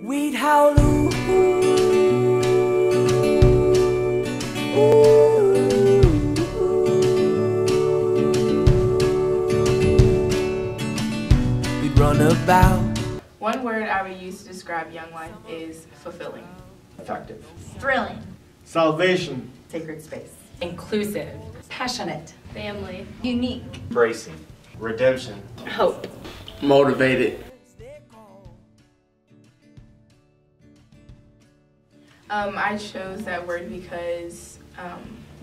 We'd howl, ooh, we'd run about. One word I would use to describe Young Life is fulfilling. Effective. Thrilling. Salvation. Sacred space. Inclusive. Passionate. Family. Unique. Bracing. Redemption. Hope. Motivated. I chose that word because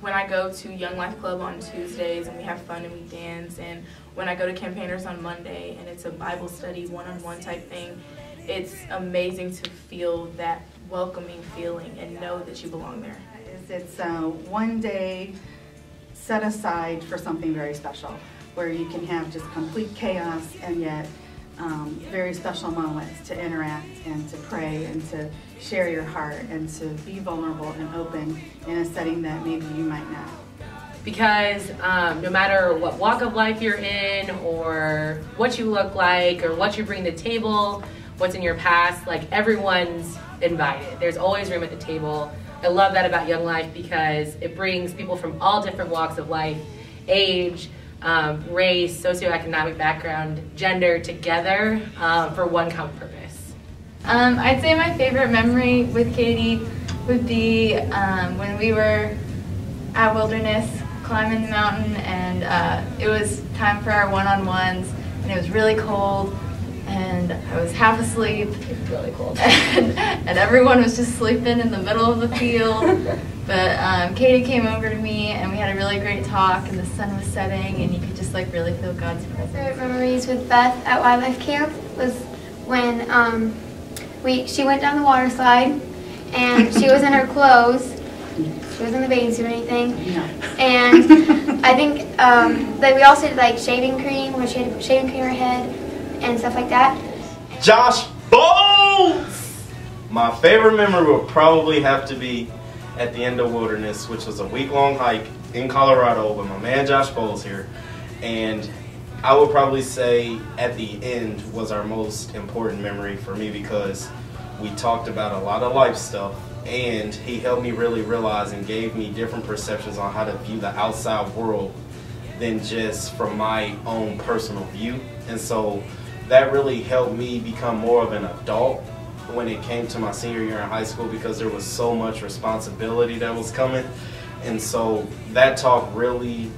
when I go to Young Life Club on Tuesdays and we have fun and we dance, and when I go to Campaigners on Monday and it's a Bible study one-on-one type thing, it's amazing to feel that welcoming feeling and know that you belong there. It's one day set aside for something very special, where you can have just complete chaos and yet very special moments to interact and to pray and to share your heart and to be vulnerable and open in a setting that maybe you might not. Because no matter what walk of life you're in, or what you look like, or what you bring to the table, what's in your past, like, everyone's invited. There's always room at the table. I love that about Young Life because it brings people from all different walks of life, age, race, socioeconomic background, gender together for one common purpose. I'd say my favorite memory with Katie would be when we were at Wilderness climbing the mountain, and it was time for our one-on-ones, and it was really cold, and I was half asleep. It was really cold. and everyone was just sleeping in the middle of the field. But Katie came over to me and we had a really great talk, and the sun was setting and you could just like really feel God's presence. My favorite memories with Beth at Wildlife Camp was when she went down the water slide and she was in her clothes. She wasn't in the bathing suit or anything. No. And I think that we also did like shaving cream, where she had shaving cream in her head and stuff like that. Josh Bowles! My favorite memory would probably have to be at the end of Wilderness, which was a week-long hike in Colorado with my man Josh Bowles here. And I would probably say at the end was our most important memory for me, because we talked about a lot of life stuff, and he helped me really realize and gave me different perceptions on how to view the outside world than just from my own personal view. And so that really helped me become more of an adult when it came to my senior year in high school, because there was so much responsibility that was coming. And so that talk really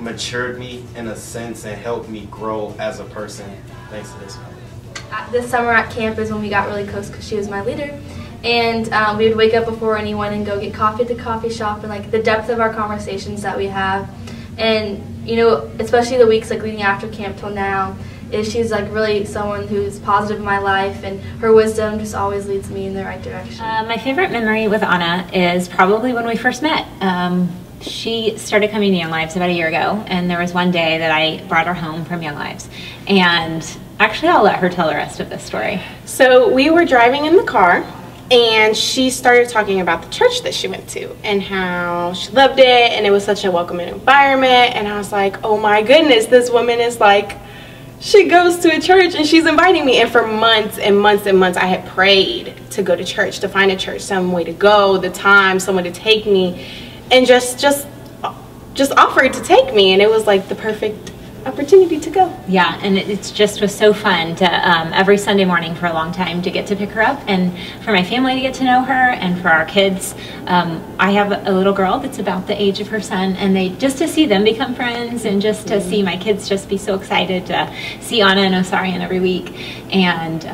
matured me in a sense and helped me grow as a person thanks to this. This summer at camp is when we got really close because she was my leader. And we would wake up before anyone and go get coffee at the coffee shop, and like the depth of our conversations that we have. And you know, especially the weeks like leading after camp till now, is she's like really someone who's positive in my life, and her wisdom just always leads me in the right direction. My favorite memory with Anna is probably when we first met. She started coming to Young Lives about a year ago, and there was one day that I brought her home from Young Lives. And actually, I'll let her tell the rest of this story. So we were driving in the car, and she started talking about the church that she went to and how she loved it, and it was such a welcoming environment. And I was like, oh my goodness, this woman is like, she goes to a church and she's inviting me. And for months and months and months, I had prayed to go to church, to find a church, some way to go, the time, someone to take me, and just offered to take me. And it was like the perfect opportunity to go. Yeah, and it just was so fun to every Sunday morning for a long time to get to pick her up, and for my family to get to know her, and for our kids. I have a little girl that's about the age of her son, and just to see them become friends, and just to see my kids just be so excited to see Anna and Osarian every week, and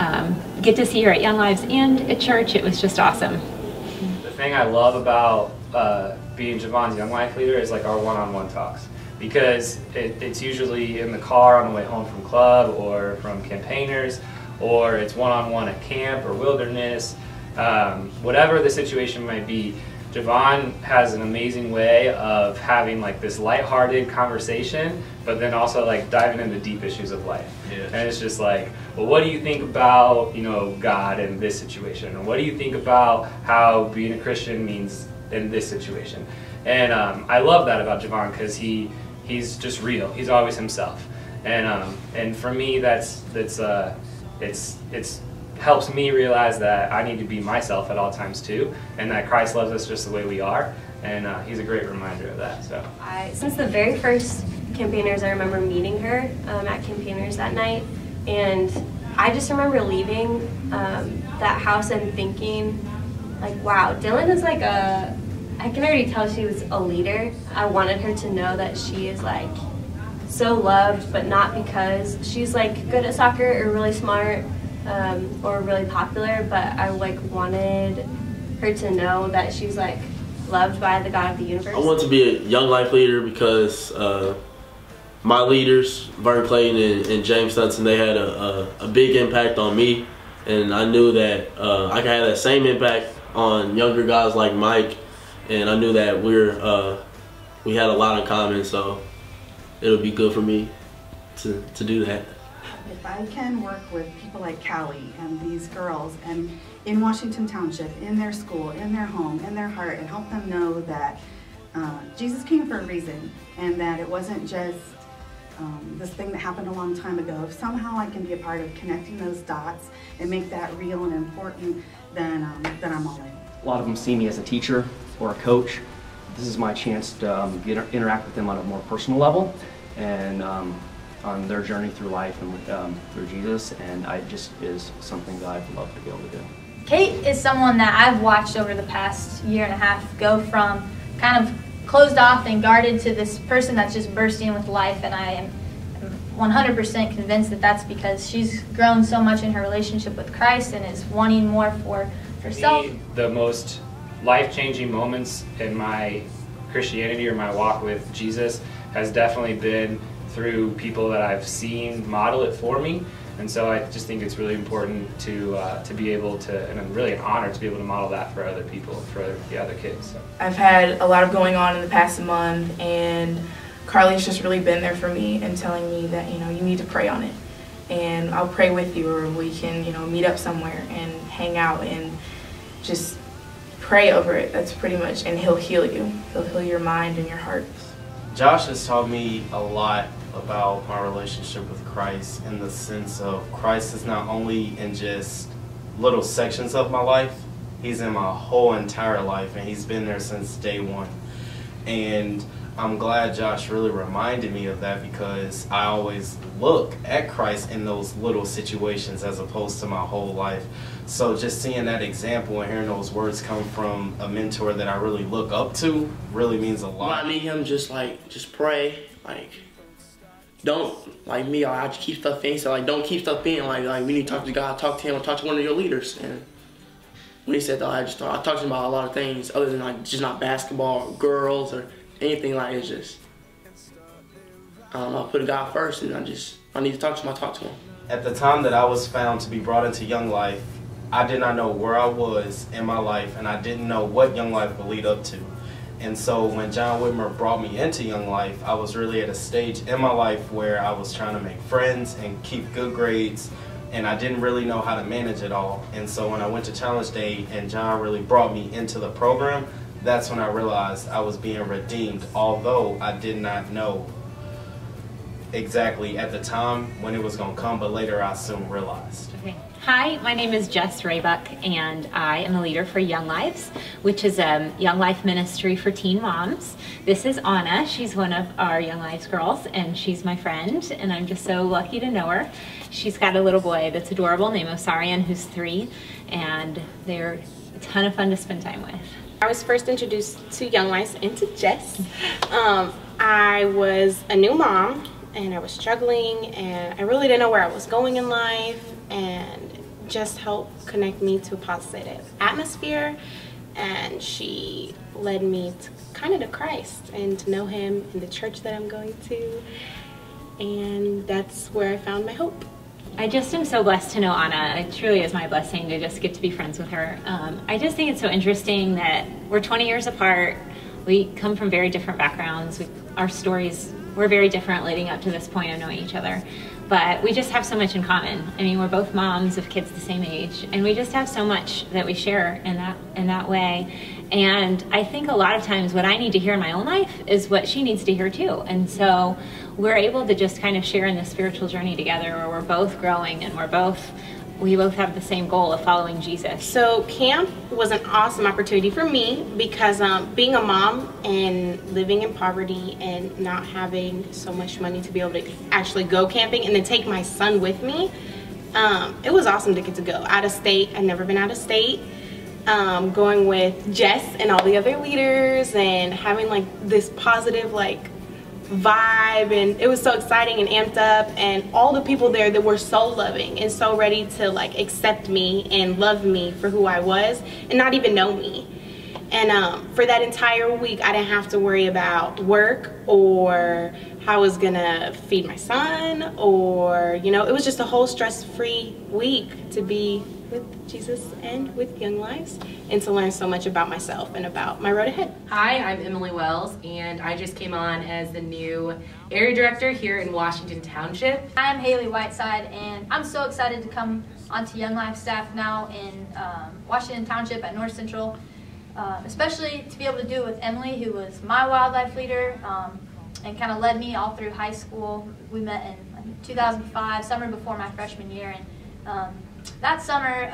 get to see her at Young Lives and at church. It was just awesome. The thing I love about being Javon's Young Life leader is like our one-on-one talks. Because it's usually in the car on the way home from club or from campaigners, or it's one-on-one at camp or Wilderness. Whatever the situation might be, Javon has an amazing way of having like this lighthearted conversation, but then also like diving into deep issues of life. Yeah. And it's just like, well, what do you think about, you know, God in this situation? Or what do you think about how being a Christian means in this situation? And I love that about Javon, because he's just real. He's always himself, and for me, it's helps me realize that I need to be myself at all times too, and that Christ loves us just the way we are, and he's a great reminder of that. So since the very first Campaigners, I remember meeting her at Campaigners that night, and I just remember leaving that house and thinking, like, wow, Dylan is like I can already tell she was a leader. I wanted her to know that she is like so loved, but not because she's like good at soccer or really smart or really popular, but I like wanted her to know that she's like loved by the God of the universe. I want to be a young life leader because my leaders, Vern Clayton and James Stunson, they had a big impact on me, and I knew that I could have that same impact on younger guys like Mike, and I knew that we had a lot in common, so it'll be good for me to do that. If I can work with people like Callie and these girls and in Washington Township, in their school, in their home, in their heart, and help them know that Jesus came for a reason and that it wasn't just this thing that happened a long time ago. If somehow I can be a part of connecting those dots and make that real and important, then I'm all in. A lot of them see me as a teacher or a coach. This is my chance to interact with them on a more personal level and on their journey through life and through Jesus, and it just is something that I'd love to be able to do. Kate is someone that I've watched over the past year and a half go from kind of closed off and guarded to this person that's just bursting with life, and I am 100% convinced that that's because she's grown so much in her relationship with Christ and is wanting more for herself. For me, the most life-changing moments in my Christianity or my walk with Jesus has definitely been through people that I've seen model it for me, and so I just think it's really important to be able to, and really an honor to be able to model that for other people, for the other kids. So. I've had a lot of going on in the past month, and Carly's just really been there for me and telling me that, you know, you need to pray on it, and I'll pray with you, or we can, you know, meet up somewhere and hang out and just pray over it. That's pretty much, and he'll heal you. He'll heal your mind and your heart. Josh has taught me a lot about my relationship with Christ, in the sense of Christ is not only in just little sections of my life, he's in my whole entire life, and he's been there since day one. And I'm glad Josh really reminded me of that, because I always look at Christ in those little situations as opposed to my whole life. So just seeing that example and hearing those words come from a mentor that I really look up to really means a lot. When I meet him, just pray, don't, like me, I just keep stuff in, so don't keep stuff in, like we need to talk to God, talk to him, or talk to one of your leaders. And when he said that, I talked to him about a lot of things other than just not basketball or girls or anything like it. Just, I don't know, I put God first, and I need to talk to him, I talk to him. At the time that I was found to be brought into Young Life, I did not know where I was in my life, and I didn't know what Young Life would lead up to. And so when John Whitmer brought me into Young Life, I was really at a stage in my life where I was trying to make friends and keep good grades, and I didn't really know how to manage it all. And so when I went to Challenge Day and John really brought me into the program, that's when I realized I was being redeemed, although I did not know exactly at the time when it was going to come, but later I soon realized. Okay. Hi, my name is Jess Raybuck, and I am a leader for Young Lives, which is a Young Life ministry for teen moms. This is Anna. She's one of our Young Lives girls, and she's my friend, and I'm just so lucky to know her. She's got a little boy that's adorable named Osarian, who's 3, and they're a ton of fun to spend time with. I was first introduced to Young Lives and to Jess. I was a new mom, and I was struggling, and I really didn't know where I was going in life, and just helped connect me to a positive atmosphere. And she led me to Christ and to know him in the church that I'm going to, and that's where I found my hope. I just am so blessed to know Anna. It truly is my blessing to just get to be friends with her. I just think it's so interesting that we're 20 years apart. We come from very different backgrounds. Our stories were very different leading up to this point of knowing each other. But we just have so much in common. I mean, we're both moms of kids the same age, and we just have so much that we share in that way. And I think a lot of times what I need to hear in my own life is what she needs to hear too. And so we're able to just kind of share in this spiritual journey together, where we're both growing and we're both we both have the same goal of following Jesus. So camp was an awesome opportunity for me because being a mom and living in poverty and not having so much money to be able to actually go camping and then take my son with me, it was awesome to get to go out of state. I'd never been out of state. Going with Jess and all the other leaders and having like this positive like vibe, and it was so exciting and amped up, and all the people there that were so loving and so ready to like accept me and love me for who I was and not even know me. And for that entire week I didn't have to worry about work or how I was gonna feed my son, or you know, it was just a whole stress-free week to be with Jesus and with Young Lives and to learn so much about myself and about my road ahead. Hi, I'm Emily Wells, and I just came on as the new area director here in Washington Township. I'm Haley Whiteside, and I'm so excited to come onto Young Life staff now in Washington Township at North Central, especially to be able to do it with Emily, who was my wildlife leader and kind of led me all through high school. We met in 2005, summer before my freshman year, and that summer,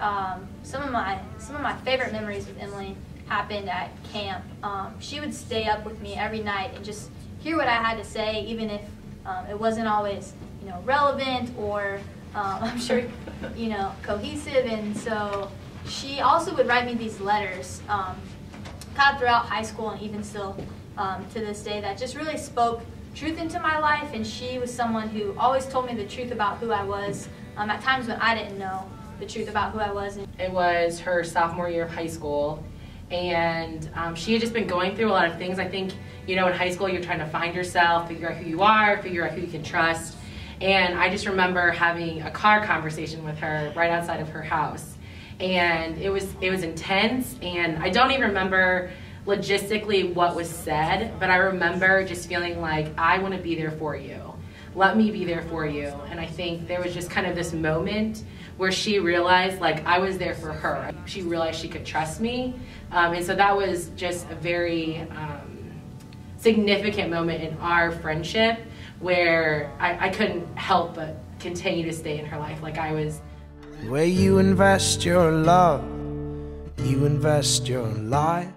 some of my favorite memories with Emily happened at camp. She would stay up with me every night and just hear what I had to say, even if it wasn't always, you know, relevant or I'm sure, you know, cohesive. And so she also would write me these letters, kind of throughout high school and even still to this day, that just really spoke truth into my life. And she was someone who always told me the truth about who I was at times when I didn't know the truth about who I was. It was her sophomore year of high school, and she had just been going through a lot of things. I think, you know, in high school you're trying to find yourself, figure out who you are, figure out who you can trust. And I just remember having a car conversation with her right outside of her house, and it was intense, and I don't even remember logistically what was said, but I remember just feeling like, I want to be there for you. Let me be there for you. And I think there was just kind of this moment where she realized like I was there for her. She realized she could trust me. And so that was just a very significant moment in our friendship where I couldn't help but continue to stay in her life like I was. Where you invest your love, you invest your life.